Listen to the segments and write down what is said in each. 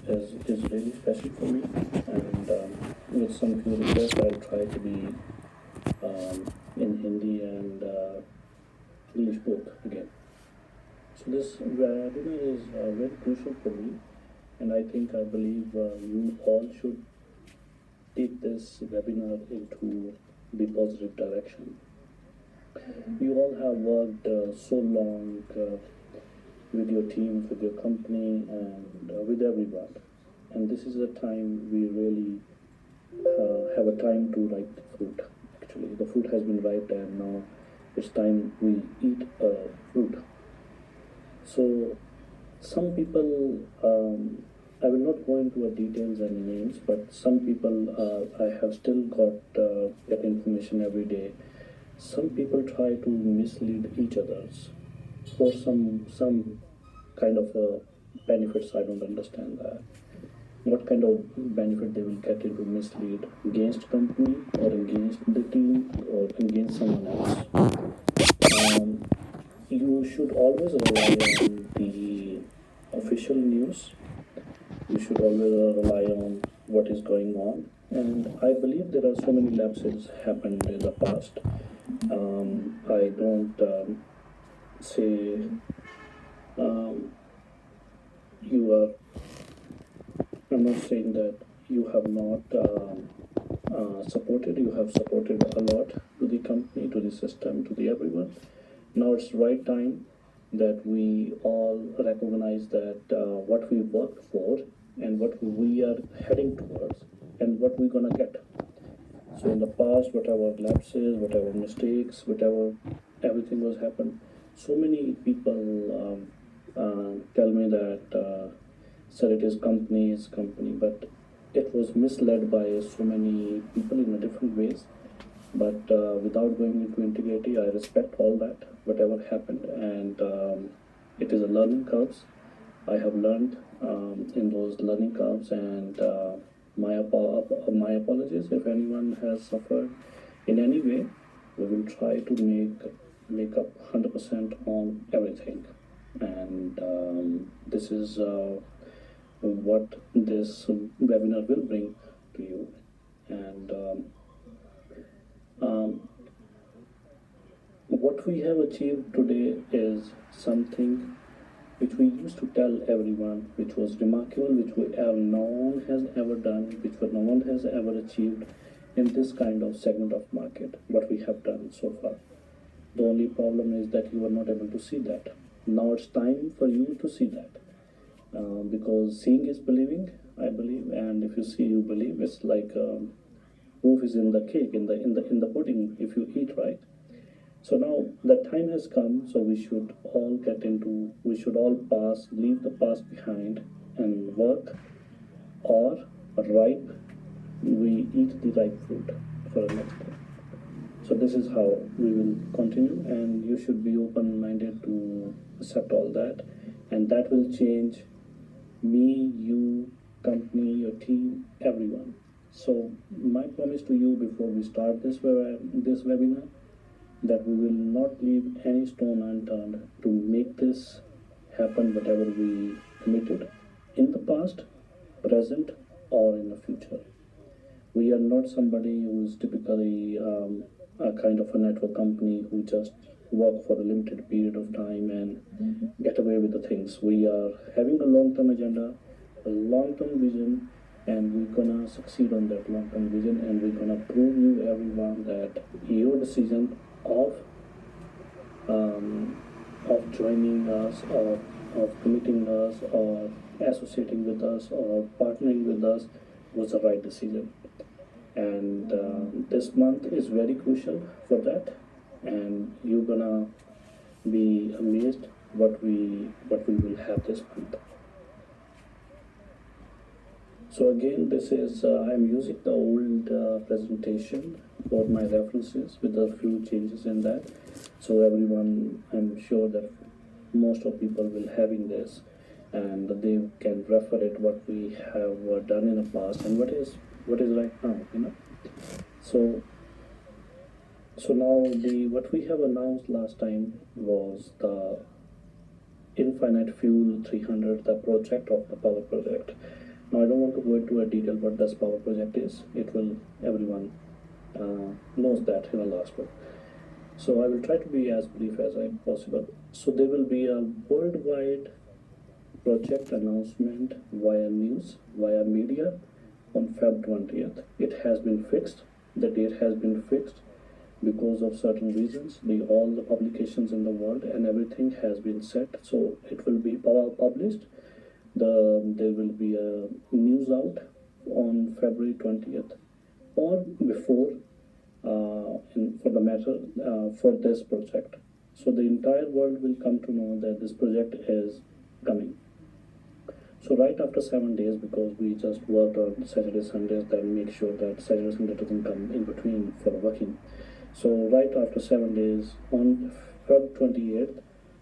is really special for me, and with some few requests, I'll try to be in Hindi and English both again. So this webinar is very crucial for me, and I believe you all should take this webinar into the positive direction. You all have worked so long with your teams, with your company, and with everyone. And this is the time we really have a time to ripe the fruit. Actually, the fruit has been ripe, and now it's time we eat fruit. So, some people, I will not go into details and names, but some people I have still get information every day. Some people try to mislead each others for some kind of benefits. I don't understand that. What kind of benefit they will get into mislead against company or against the team or against someone else. You should always rely on the official news. You should always rely on what is going on. And I believe there are so many lapses happened in the past. I don't say you are. I'm not saying that you have not supported. You have supported a lot to the company, to the system, to the everyone. Now it's right time that we all recognize that what we worked for and what we are heading towards and what we're gonna get. So in the past, whatever lapses, whatever mistakes, whatever everything was happened, so many people tell me that sir, it is company, but it was misled by so many people in a different ways. But without going into integrity, I respect all that, whatever happened, and it is a learning curves. I have learned in those learning curves, and my apologies if anyone has suffered in any way. We will try to make up 100% on everything, and this is what this webinar will bring to you. And what we have achieved today is something which we used to tell everyone, which was remarkable, which no one has ever done, which no one has ever achieved in this kind of segment of market, what we have done so far. The only problem is that you are not able to see that. Now it's time for you to see that. Because seeing is believing, I believe, and if you see, you believe. It's like proof is in the cake, in the pudding, if you eat right. So now the time has come, so we should all leave the past behind and work, or ripe, we eat the ripe fruit for the next day. So this is how we will continue, and you should be open-minded to accept all that, and that will change me, you, company, your team, everyone. So my promise to you before we start this webinar, that we will not leave any stone unturned to make this happen, whatever we committed in the past, present, or in the future. We are not somebody who is typically a kind of a network company who just work for a limited period of time and get away with the things. We are having a long-term agenda, a long-term vision, and we're gonna succeed on that long-term vision, and we're gonna prove you everyone that your decision of joining us, or of committing us, or associating with us, or partnering with us was the right decision. And this month is very crucial for that, and you're gonna be amazed what we will have this month. So again, this is I'm using the old presentation for my references with a few changes in that. So everyone, I'm sure that most of people will having this, and they can refer it what we have done in the past and what is right now, So now what we have announced last time was the Infinite Fuel 300, the project of the power project. Now I don't want to go into a detail what this power project is. It will, everyone knows that in the last one. So I will try to be as brief as I possible. So there will be a worldwide project announcement via news, via media on Feb 20th. It has been fixed. The date has been fixed because of certain reasons. All the publications in the world and everything has been set. So it will be published. There will be a news out on February 20th or before, for the matter, for this project. So the entire world will come to know that this project is coming. So right after 7 days, because we just worked on Saturday, Sundays, then make sure that Saturday, Sunday doesn't come in between for working. So right after 7 days, on Feb 28th,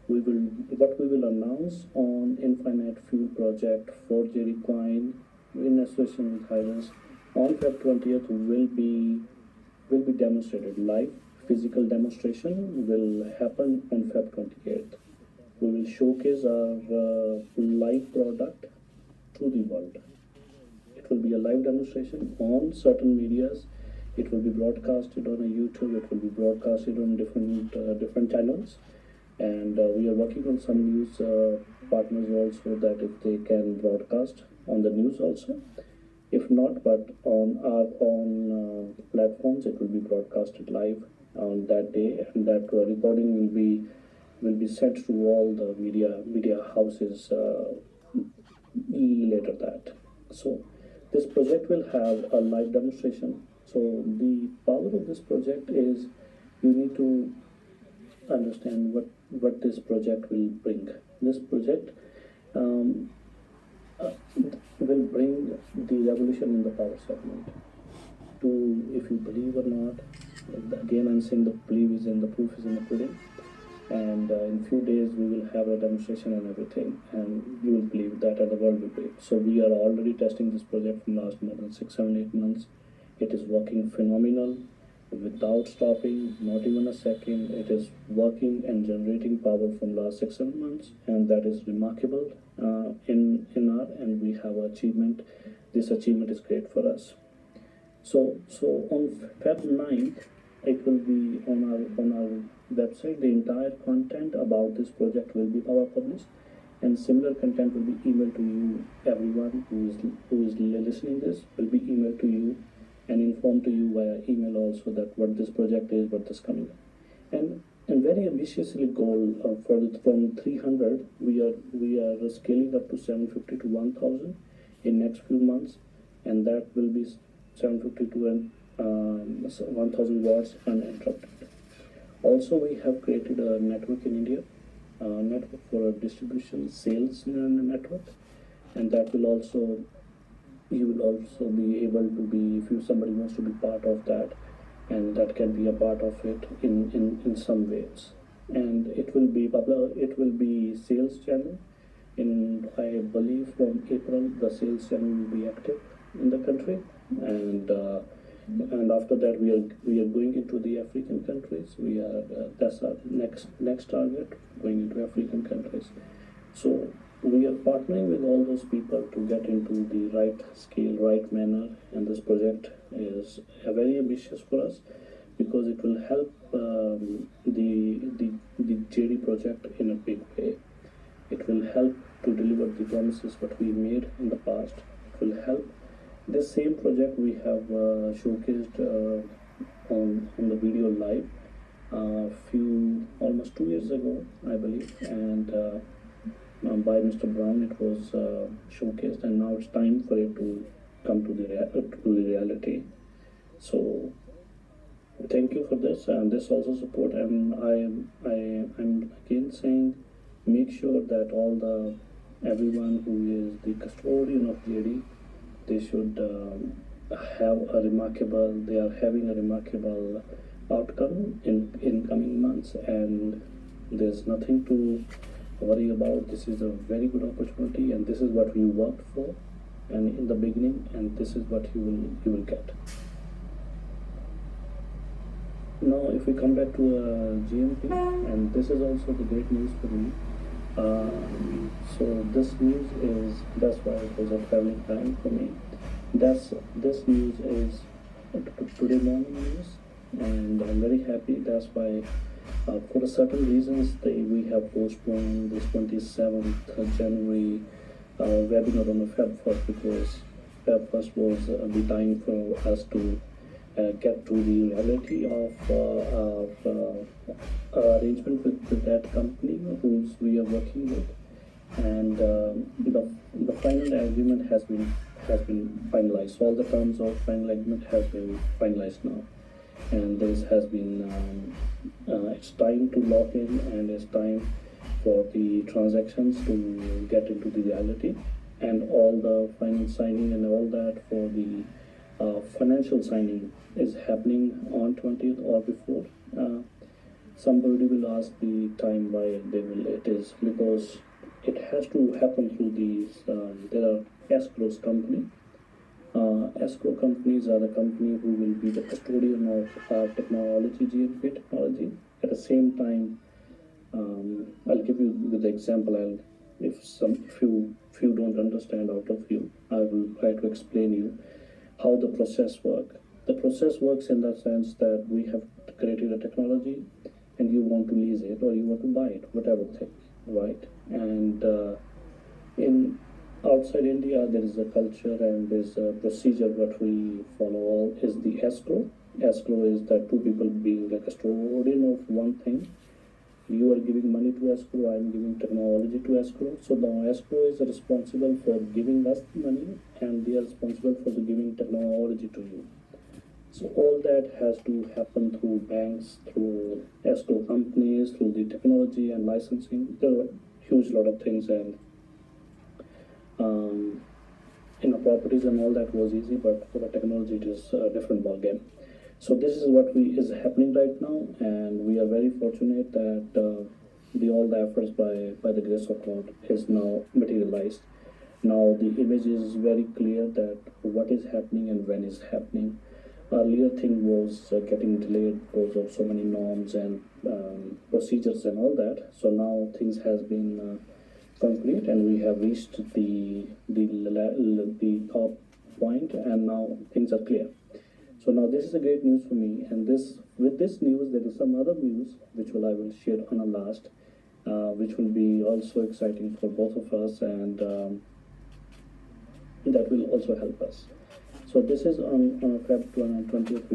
we will announce on Infinite Fuel project for JDCoin in association with Hylas on Feb 20th will be demonstrated live. Physical demonstration will happen on Feb 28th. We will showcase our live product to the world. It will be a live demonstration on certain medias. It will be broadcasted on a YouTube. It will be broadcasted on different channels. And we are working on some news partners also, that if they can broadcast on the news also. If not, but on our own platforms, it will be broadcasted live on that day, and that recording will be sent to all the media houses later that. So this project will have a live demonstration. So the power of this project is, you need to understand what this project will bring. This project will bring the revolution in the power segment. If you believe or not, again I'm saying the belief is in the proof is in the pudding. And in few days we will have a demonstration and everything, and you will believe that, and the world will believe. So we are already testing this project from last more than 6, 7, 8 months. It is working phenomenal, without stopping, not even a second. It is working and generating power from last 6, 7 months, and that is remarkable in our, and we have an achievement. This achievement is great for us. So on Feb 9th, it will be on our website. The entire content about this project will be published, and similar content will be emailed to you. Everyone who is listening this will be emailed to you and informed to you via email also, that what this project is, what is coming. And very ambitiously goal from 300 we are scaling up to 750 to 1000 in next few months, and that will be 750 to 1000 watts uninterrupted. Also, we have created a network in India, network for a distribution sales network, and that will also, you will also be able to be, if somebody wants to be part of that, and that can be a part of it in some ways. And it will be sales channel. I believe from April the sales channel will be active in the country, and after that we are going into the African countries. That's our next target, going into African countries. So we are partnering with all those people to get into the right scale, right manner, and this project is very ambitious for us, because it will help the JD project in a big way. It will help to deliver the promises what we made in the past. It will help. This same project we have showcased on the video live almost 2 years ago, I believe, and by Mr. Brown it was showcased, and now it's time for it to come to the reality. So thank you for this, and this also support. And I'm again saying, make sure that everyone who is the custodian of JD, they should they are having a remarkable outcome in coming months, and there's nothing to worry about. This is a very good opportunity, and this is what we worked for and in the beginning, and this is what you will get. Now if we come back to GMP, and this is also the great news for me. So this news is, that's why it was a traveling time for me. This news is today morning news, and I'm very happy. That's why, for certain reasons, we have postponed this 27th January webinar on the Feb 1st, because Feb 1st was the time for us to get to the reality of our arrangement with that company whom we are working with, and the final agreement has been finalized. All the terms of final agreement has been finalized now, and this has been it's time to lock in, and it's time for the transactions to get into the reality, and all the final signing and all that for the financial signing is happening on 20th or before. Somebody will ask the time why it is, because it has to happen through these. There are escrows company. Escrow companies are the company who will be the custodian of our technology, GNP technology. At the same time, I'll give you with the example. If you don't understand out of you, I will try to explain you how the process works. The process works in the sense that we have created a technology, and you want to lease it or you want to buy it, whatever thing, right? And in outside India, there is a culture and there's a procedure what we follow. All is the escrow. Escrow is that two people being the custodian of one thing. You are giving money to escrow, I am giving technology to escrow. So the escrow is responsible for giving us the money, and they are responsible for the giving technology to you. So all that has to happen through banks, through escrow companies, through the technology and licensing. There are a huge lot of things, and properties and all that was easy, but for the technology it is a different ballgame. So this is what is happening right now, and we are very fortunate that all the efforts by the grace of God is now materialized. Now the image is very clear that what is happening and when is happening. Earlier thing was getting delayed because of so many norms and procedures and all that. So now things has been complete, and we have reached the top point, and now things are clear. So now this is a great news for me, and with this news there is some other news which I will share on a last, which will be also exciting for both of us, and that will also help us. So this is on Feb 20th,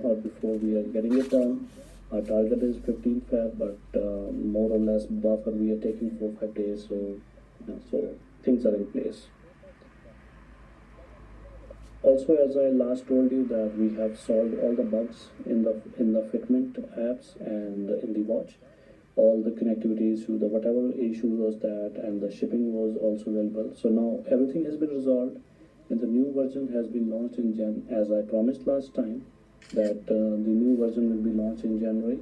or before we are getting it done. Our target is 15th Feb, but more or less buffer we are taking 4-5 days, so things are in place. Also, as I last told you, that we have solved all the bugs in the fitment apps and in the watch. All the connectivity issue, the whatever issue was that, and the shipping was also available. So now everything has been resolved, and the new version has been launched in as I promised last time, that the new version will be launched in January,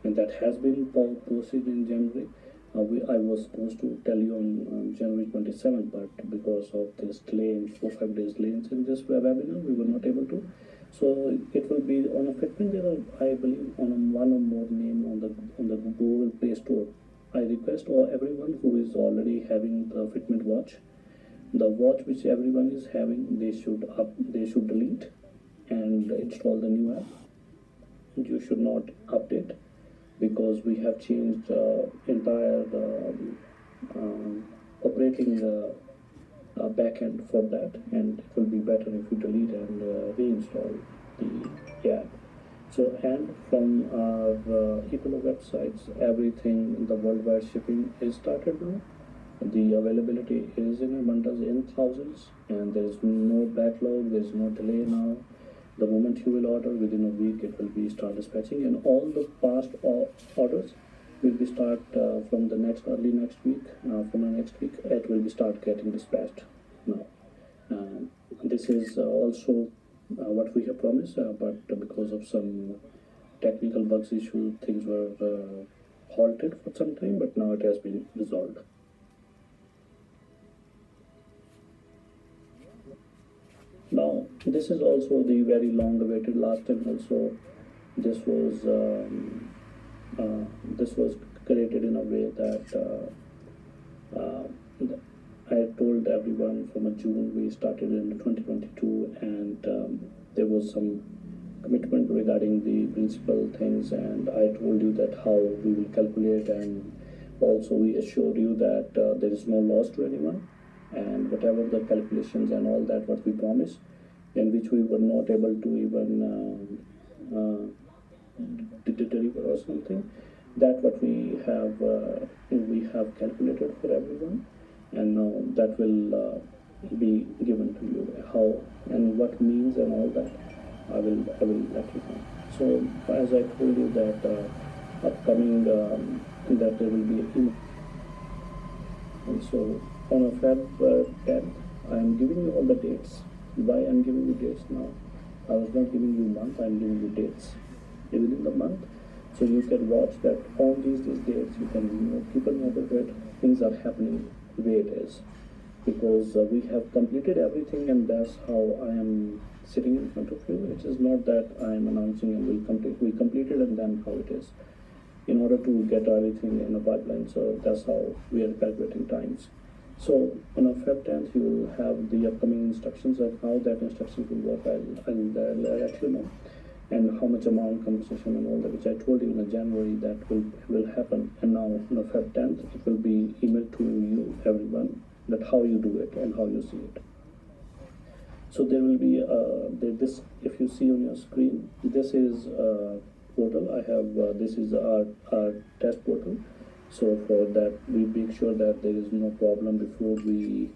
and that has been posted in January. I was supposed to tell you on January 27th, but because of this delay in 4-5 days delay in this webinar, we were not able to. So it will be on a fitment. There are, I believe, on one or more name on the Google Play Store. I request everyone who is already having the fitment watch, the watch which everyone is having, they should delete and install the new app. You should not update, because we have changed entire operating backend for that, and it will be better if you delete and reinstall the app. So, and from our ePillow websites, everything, the worldwide shipping is started now. The availability is in abundance, in thousands, and there is no backlog, there is no delay now. The moment you will order, within a week it will be start dispatching, and all the past orders will be start from the early next week. From the next week, it will be start getting dispatched now. This is also what we have promised, but because of some technical bugs issue, things were halted for some time, but now it has been resolved. Now, this is also the very long-awaited. Last time also, this was created in a way that Uh, I told everyone from June we started in 2022, and there was some commitment regarding the principal things, and I told you that how we will calculate, and also we assured you that there is no loss to anyone, and whatever the calculations and all that what we promised, in which we were not able to even deliver or something, that what we have calculated for everyone, and now that will be given to you. How and what means and all that, I will let you know. So as I told you that upcoming that there will be a and so on a Feb 10th, I am giving you all the dates. Why I am giving you dates now? I was not giving you month, I am giving you dates within the month. So you can watch that on these dates, you can keep a note of it. Things are happening the way it is. Because we have completed everything, and that's how I am sitting in front of you. It is not that I am announcing and we completed and then how it is. In order to get everything in a pipeline, so that's how we are calculating times. So on a Feb 10th, you will have the upcoming instructions of how that instructions will work. I'll let you know, and how much amount compensation and all that, which I told you in January that will happen. And now on a Feb 10th, it will be emailed to you, everyone, that how you do it and how you see it. So there will be this, if you see on your screen, this is portal. I have this is our test portal. So for that, we make sure that there is no problem before we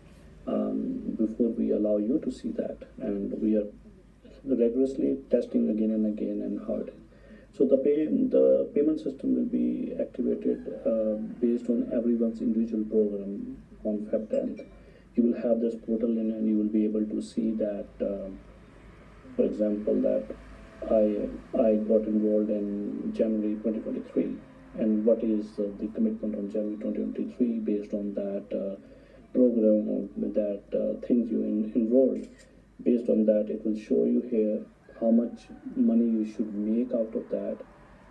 allow you to see that, and we are rigorously testing again and again and hard. So the payment system will be activated based on everyone's individual program on Feb 10th. You will have this portal in, and you will be able to see that, for example, that I got enrolled in January 2023, and what is the commitment on January 2023 based on that program or that things you enrolled. Based on that, it will show you here how much money you should make out of that,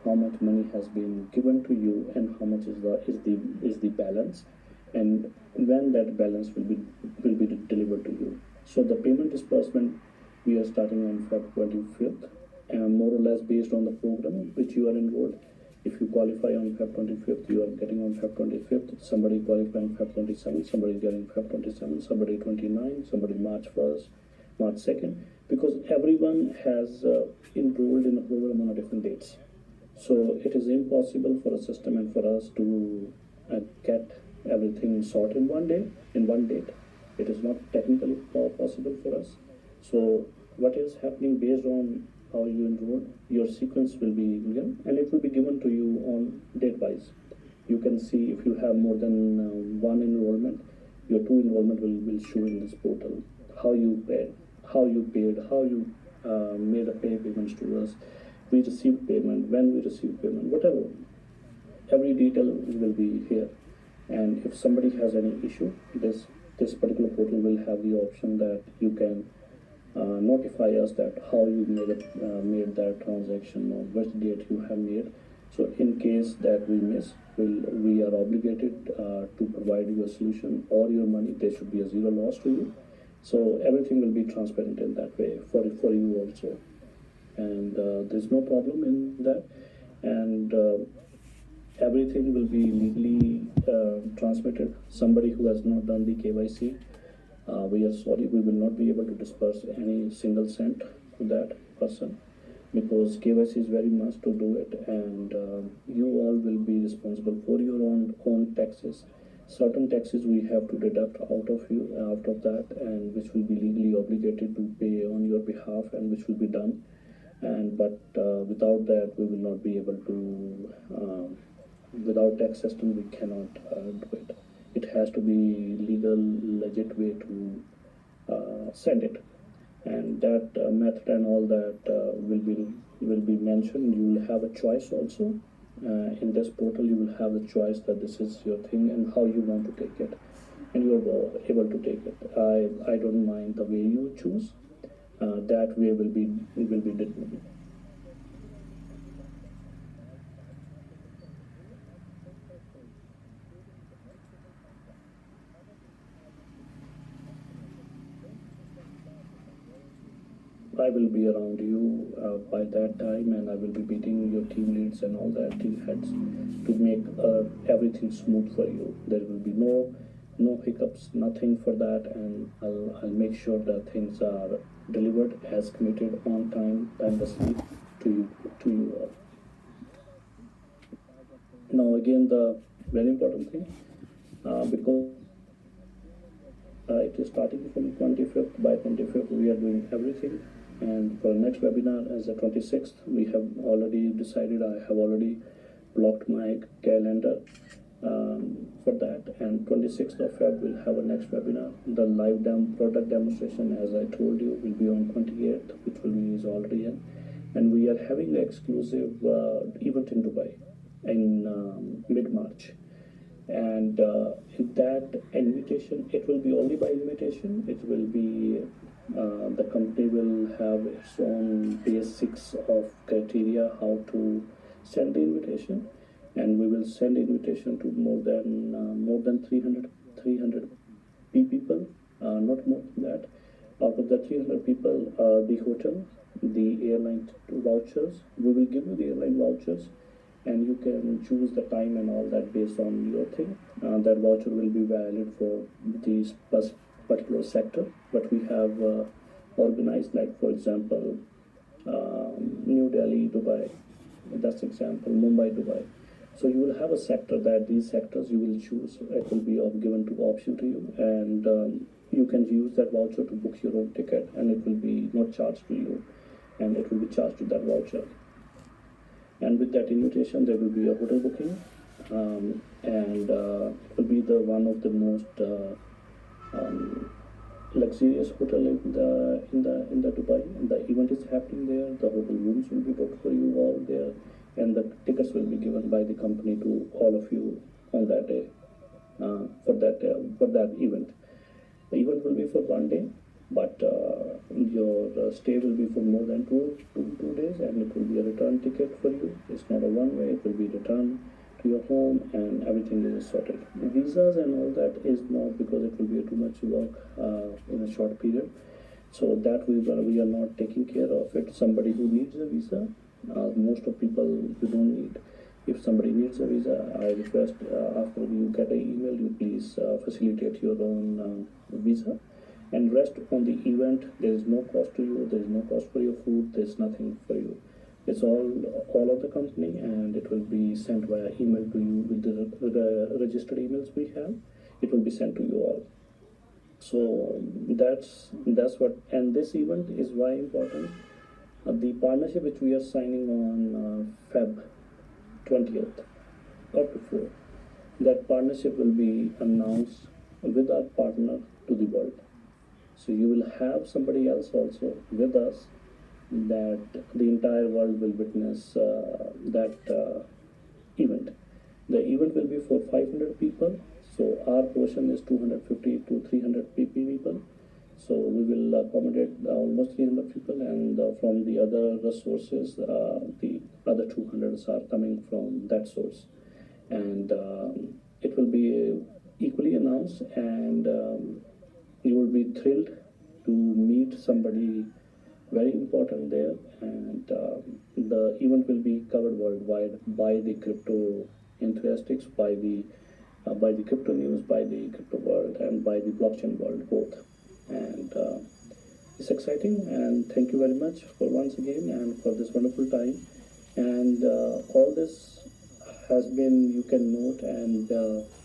how much money has been given to you, and how much is the balance, and when that balance will be delivered to you. So the payment disbursement, we are starting on Feb 25th, and more or less based on the program which you are enrolled. If you qualify on Feb 25th, you are getting on Feb 25th. Somebody qualifying Feb 27th, somebody getting Feb 27th, somebody 29th, somebody March 1st, March 2nd, because everyone has enrolled in a program on a different dates. So it is impossible for a system and for us to get everything sorted in one day, in one date. It is not technically possible for us. So what is happening based on how you enroll, your sequence will be given, and it will be given to you on date wise. You can see if you have more than one enrollment, your two enrollment will show in this portal. How you paid, how you made a payments to us, we received payment, when we received payment, whatever. Every detail will be here. And if somebody has any issue, this particular portal will have the option that you can notify us that how you made that transaction or which date you have made. So in case that we miss, we are obligated to provide you a solution or your money. There should be a zero loss to you. So everything will be transparent in that way for you also, and there's no problem in that, and everything will be legally transmitted. Somebody who has not done the KYC, we are sorry, we will not be able to disperse any single cent to that person, because KYC is very must to do it, and you all will be responsible for your own taxes. Certain taxes we have to deduct out of that, and which will be legally obligated to pay on your behalf, and which will be done. And but without that, we will not be able to. Without tax system, we cannot do it. It has to be legal, legit way to send it, and that method and all that will be mentioned. You will have a choice also. In this portal, you will have the choice that this is your thing and how you want to take it, and you are able to take it. I don't mind the way you choose. That way will be determined. I will be around you by that time, and I will be meeting your team leads and all that team heads to make everything smooth for you. There will be no hiccups, nothing for that, and I'll make sure that things are delivered as committed on time, timelessly to you all. Now again, the very important thing, because it is starting from 25th. By 25th, we are doing everything. And for next webinar, as the 26th, we have already decided. I have already blocked my calendar for that. And 26th of Feb, we'll have a next webinar. The live product demonstration, as I told you, will be on 28th, which will be is already in. And we are having an exclusive event in Dubai in mid-March. And in that invitation, it will be only by invitation. It will be the company will have its own basics of criteria how to send the invitation, and we will send invitation to more than 300 people, not more than that. Out of the 300 people, the hotel, the airline vouchers, we will give you the airline vouchers, and you can choose the time and all that based on your thing. That voucher will be valid for this particular sector, but we have organized, like for example, New Delhi, Dubai, that's example, Mumbai, Dubai. So you will have a sector that these sectors you will choose. It will be given to option to you, and you can use that voucher to book your own ticket, and it will be not charged to you, and it will be charged to that voucher. And with that invitation, there will be a hotel booking, and it will be the one of the most luxurious hotel in the Dubai. And the event is happening there. The hotel rooms will be booked for you all there, and the tickets will be given by the company to all of you on that day for that event. The event will be for 1 day, but your stay will be for more than two days, and it will be a return ticket for you. It's not a one way, it will be returned to your home, and everything is sorted. The visas and all that is not, because it will be too much work in a short period, so that we are not taking care of it. Somebody who needs a visa, most of people you don't need. If somebody needs a visa, I request after you get an email, you please facilitate your own visa. And rest on the event, there is no cost to you, there is no cost for your food, there's nothing for you. It's all of the company, and it will be sent via email to you with the registered emails we have. It will be sent to you all. So that's what, and this event is why important. The partnership which we are signing on Feb 20th or before, that partnership will be announced with our partner to the world. So you will have somebody else also with us, that the entire world will witness that event. The event will be for 500 people, so our portion is 250 to 300 people. So we will accommodate almost 300 people, and from the other sources, the other 200 are coming from that source. And it will be equally announced, and you will be thrilled to meet somebody very important there. And the event will be covered worldwide by the crypto enthusiasts, by the crypto news, by the crypto world, and by the blockchain world, both. And it's exciting, and thank you very much for once again and for this wonderful time. And all this has been, you can note, and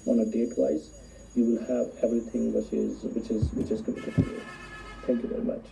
on a date wise, you will have everything which is committed to you. Thank you very much.